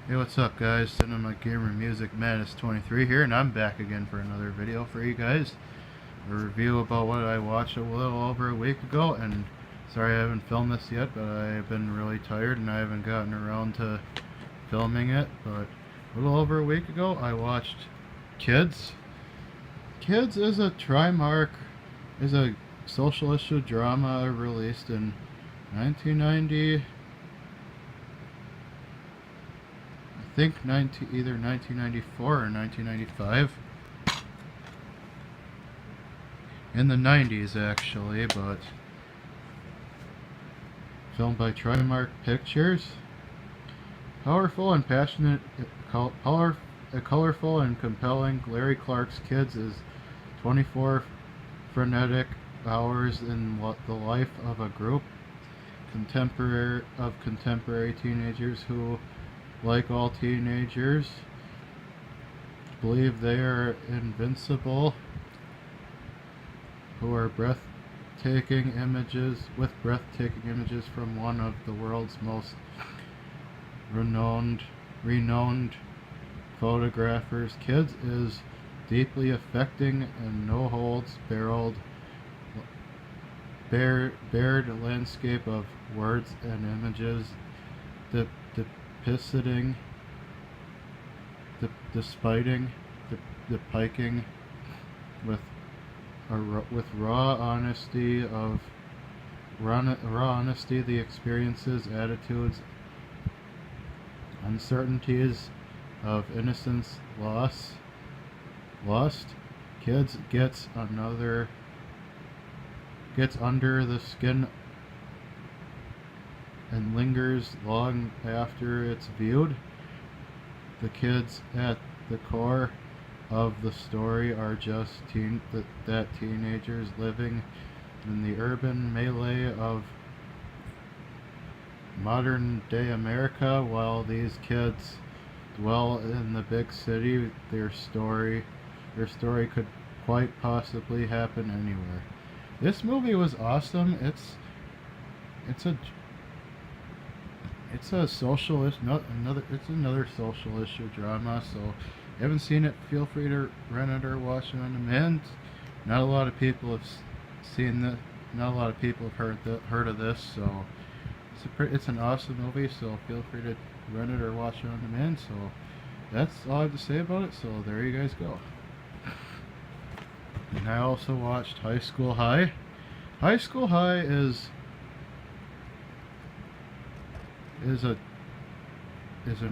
Hey, what's up guys? Cinema Gamer Music Madness 23 here, and I'm back again for another video for you guys. A review about what I watched a little over a week ago, and sorry I haven't filmed this yet, but I've been really tired and I haven't gotten around to filming it. But a little over a week ago I watched Kids. Kids is a social issue drama released in 1990. I think either 1994 or 1995. In the 90s actually, but filmed by Trimark Pictures. Powerful and passionate, colorful and compelling, Larry Clark's Kids is 24 frenetic hours in the life of a group contemporary teenagers who, like all teenagers, believe they are invincible, who are breathtaking images from one of the world's most renowned photographers. Kids is deeply affecting and bared landscape of words and images, depicting with raw honesty the experiences, attitudes, uncertainties of innocence, lust. Kids gets under the skin and lingers long after it's viewed. The kids at the core of the story are just teenagers living in the urban melee of modern day America. While these kids dwell in the big city, their story could quite possibly happen anywhere. This movie was awesome. It's another social issue drama. So if you haven't seen it, feel free to rent it or watch it on demand. Not a lot of people have seen that. Not a lot of people have heard of this. So it's an awesome movie. So feel free to rent it or watch it on demand. So that's all I have to say about it. So there you guys go. And I also watched High School High. High School High is an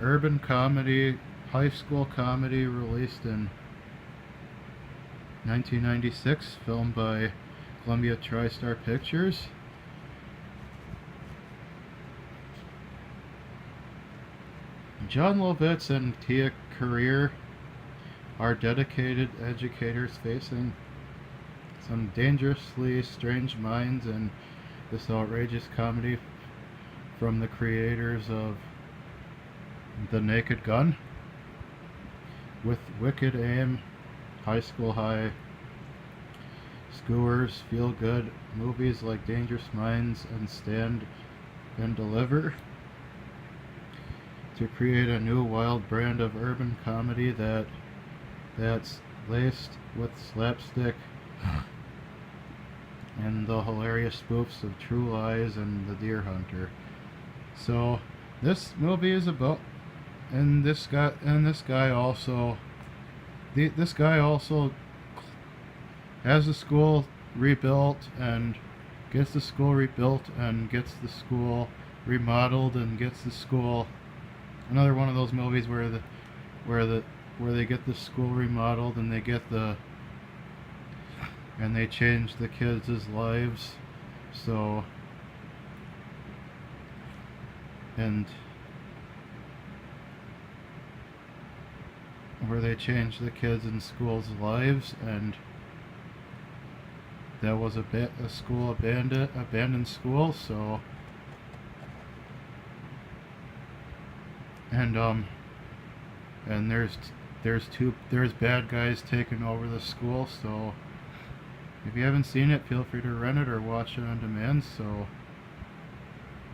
urban comedy, high school comedy released in 1996, filmed by Columbia TriStar Pictures. John Lovitz and Tia Carrere are dedicated educators facing some dangerously strange minds in this outrageous comedy from the creators of The Naked Gun. With wicked aim, High School High skewers feel good movies like Dangerous Minds and Stand and Deliver to create a new wild brand of urban comedy that's laced with slapstick and the hilarious spoofs of True Lies and The Deer Hunter. So this movie is about, this guy also has the school rebuilt and gets the school remodeled and gets the school, another one of those movies where they get the school remodeled and they change the kids' lives. So where they change the kids in school's lives, and that was a school abandoned school. So and there's bad guys taking over the school. So if you haven't seen it, feel free to rent it or watch it on demand. So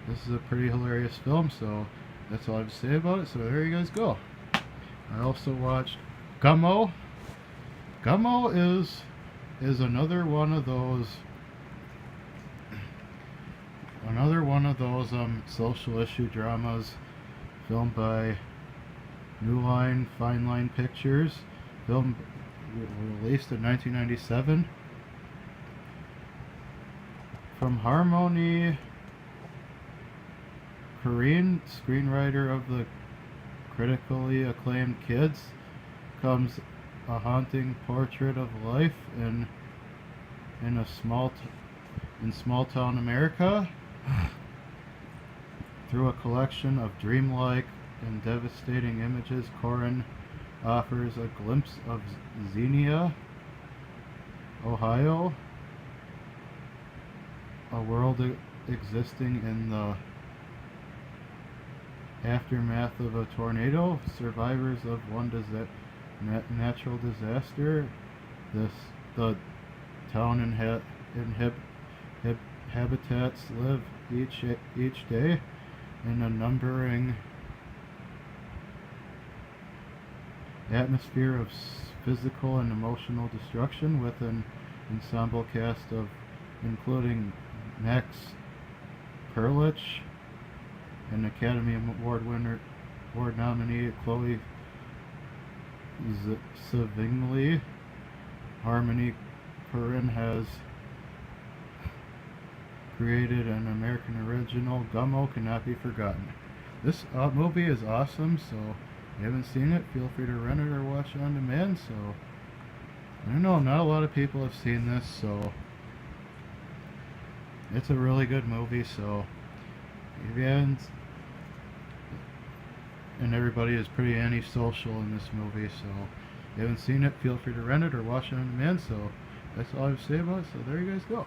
this is a pretty hilarious film. So that's all I have to say about it. So there you guys go. I also watched Gummo. Gummo is another one of those social issue dramas filmed by New Line Fine Line Pictures, filmed released in 1997. From Harmony Korine, screenwriter of the critically acclaimed Kids, comes a haunting portrait of life in small town America. Through a collection of dreamlike and devastating images, Corin offers a glimpse of Xenia, Ohio, a world existing in the aftermath of a tornado, survivors of one natural disaster. The town habitats live each day in a numbering atmosphere of physical and emotional destruction, with an ensemble cast of including Max Perlich, an Academy Award nominee Chloe Sevigny. Harmony Korine has created an American original. Gummo cannot be forgotten. This movie is awesome, so if you haven't seen it, feel free to rent it or watch it on demand. So I don't know, not a lot of people have seen this, so it's a really good movie. So if you haven't, and everybody is pretty antisocial in this movie, so if you haven't seen it, feel free to rent it or watch it on demand. So that's all I have to say about it. So there you guys go.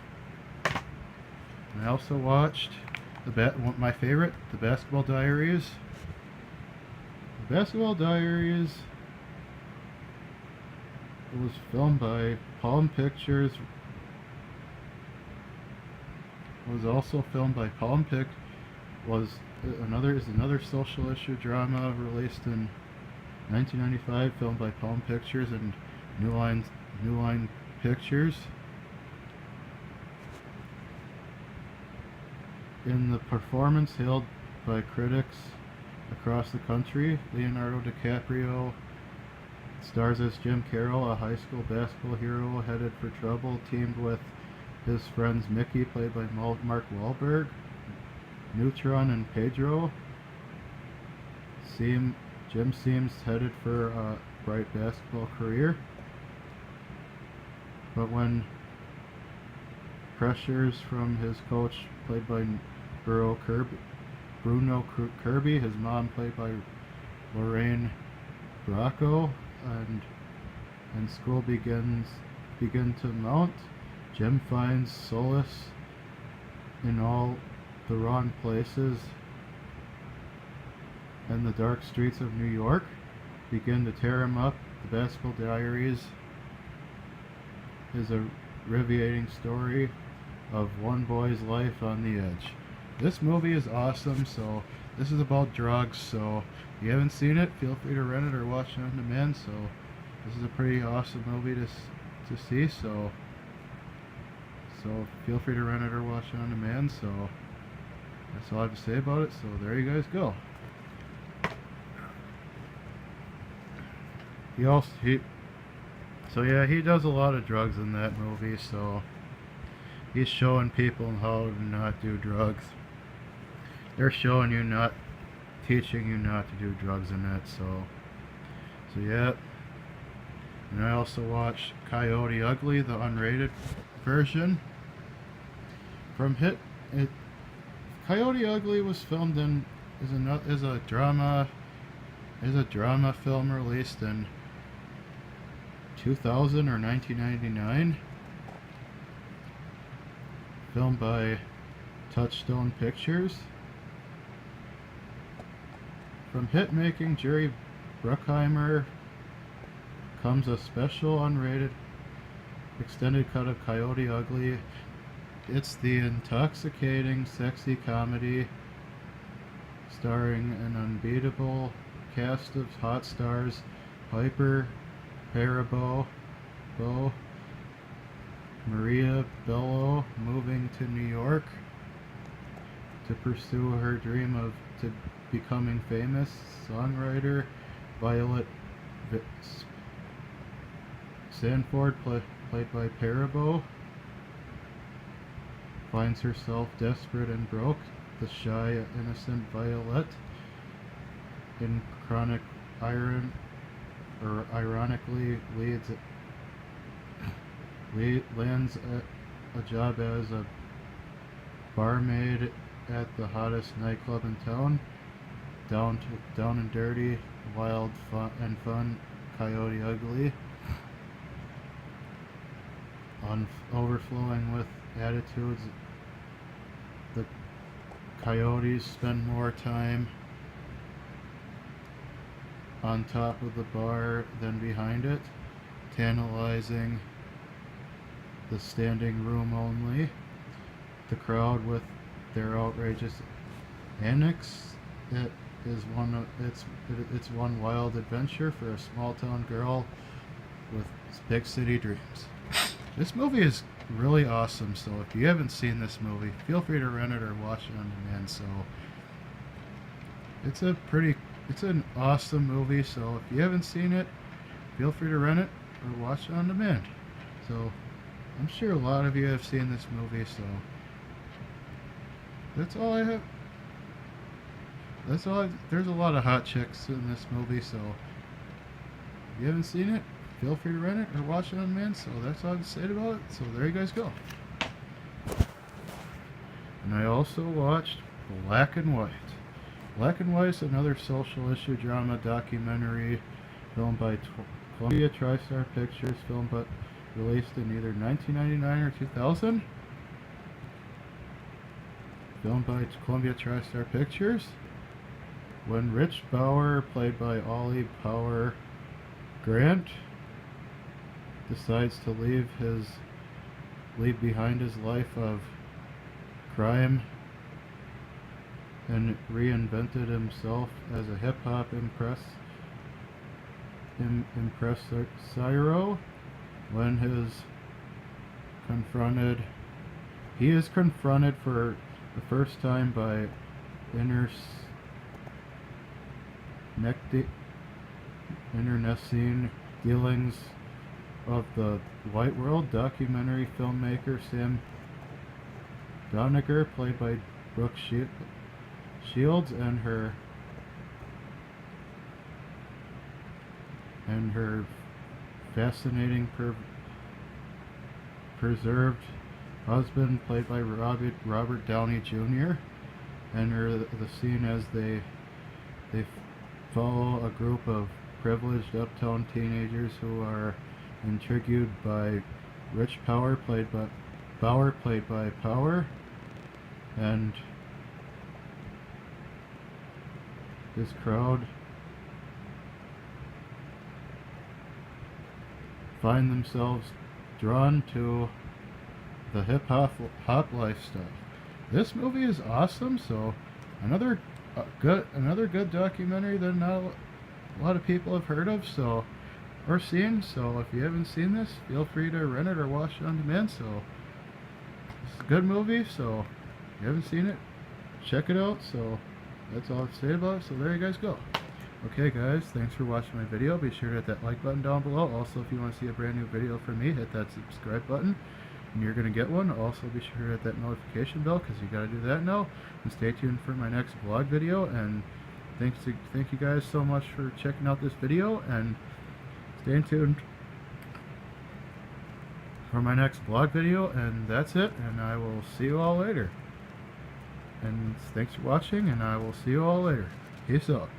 And I also watched my favorite, the Basketball Diaries. The Basketball Diaries was filmed by Palm Pictures. Was also filmed by Palm Pic. Is another social issue drama released in 1995, filmed by Palm Pictures and New Line Pictures. In the performance hailed by critics across the country, Leonardo DiCaprio stars as Jim Carroll, a high school basketball hero headed for trouble, teamed with his friends Mickey, played by Mark Wahlberg, Neutron, and Pedro. Jim seems headed for a bright basketball career, but when pressures from his coach, played by Bruno Kirby, his mom, played by Lorraine Bracco, and school begin to mount, Jim finds solace in all the wrong places, and the dark streets of New York begin to tear him up. The Basketball Diaries is a riveting story of one boy's life on the edge. This movie is awesome. So this is about drugs, so if you haven't seen it, feel free to rent it or watch it on demand. So this is a pretty awesome movie to see, so feel free to rent it or watch it on demand. So that's all I have to say about it. So there you guys go. He does a lot of drugs in that movie, so he's showing people how to not do drugs. They're showing you not, teaching you not to do drugs in that, so yeah. And I also watched Coyote Ugly, the unrated version. Coyote Ugly was filmed is a drama film released in 2000 or 1999, filmed by Touchstone Pictures. From hit-making Jerry Bruckheimer comes a special unrated extended cut of Coyote Ugly. It's the intoxicating, sexy comedy starring an unbeatable cast of hot stars: Piper Perabo, Maria Bello, moving to New York to pursue her dream of becoming famous. Songwriter Violet Sanford, played by Perabo, finds herself desperate and broke. The shy, innocent Violet, in chronic ironically lands a job as a barmaid at the hottest nightclub in town. Down and dirty, wild, fun, Coyote Ugly. Overflowing with attitudes, the Coyotes spend more time on top of the bar than behind it, tantalizing the standing room only. The crowd with their outrageous antics. It's one wild adventure for a small town girl with big city dreams. This movie is really awesome, so if you haven't seen this movie, feel free to rent it or watch it on demand. So it's an awesome movie, so if you haven't seen it, feel free to rent it or watch it on demand. So I'm sure a lot of you have seen this movie, so that's all I have. There's a lot of hot chicks in this movie, so if you haven't seen it, feel free to rent it or watch it on demand. So that's all I have to say about it. So there you guys go. And I also watched Black and White. Black and White is another social issue drama documentary filmed by Columbia TriStar Pictures, filmed but released in either 1999 or 2000. Filmed by Columbia TriStar Pictures. When Rich Bauer, played by Ollie Power Grant, decides to leave behind his life of crime and reinvented himself as a hip-hop impresario, when he is confronted for the first time by internecine dealings of the white world. Documentary filmmaker Sam Doniger, played by Brooke Shields, and her fascinating preserved husband, played by Robert Downey Jr., enter the scene as they follow a group of privileged uptown teenagers who are intrigued by Rich Bauer, played by Power, and his crowd find themselves drawn to the hip-hop lifestyle. This movie is awesome, so another good documentary that not a lot of people have heard of, or seen. So if you haven't seen this, feel free to rent it or watch it on demand. So it's a good movie, so if you haven't seen it, check it out. So that's all I have to say about it. So there you guys go. Okay guys, thanks for watching my video. Be sure to hit that like button down below. Also, if you want to see a brand new video from me, hit that subscribe button and you're going to get one. Also, be sure to hit that notification bell, because you got to do that now. And stay tuned for my next vlog video. And thank you guys so much for checking out this video, and stay tuned for my next vlog video. And that's it, and I will see you all later. And thanks for watching, and I will see you all later. Peace out.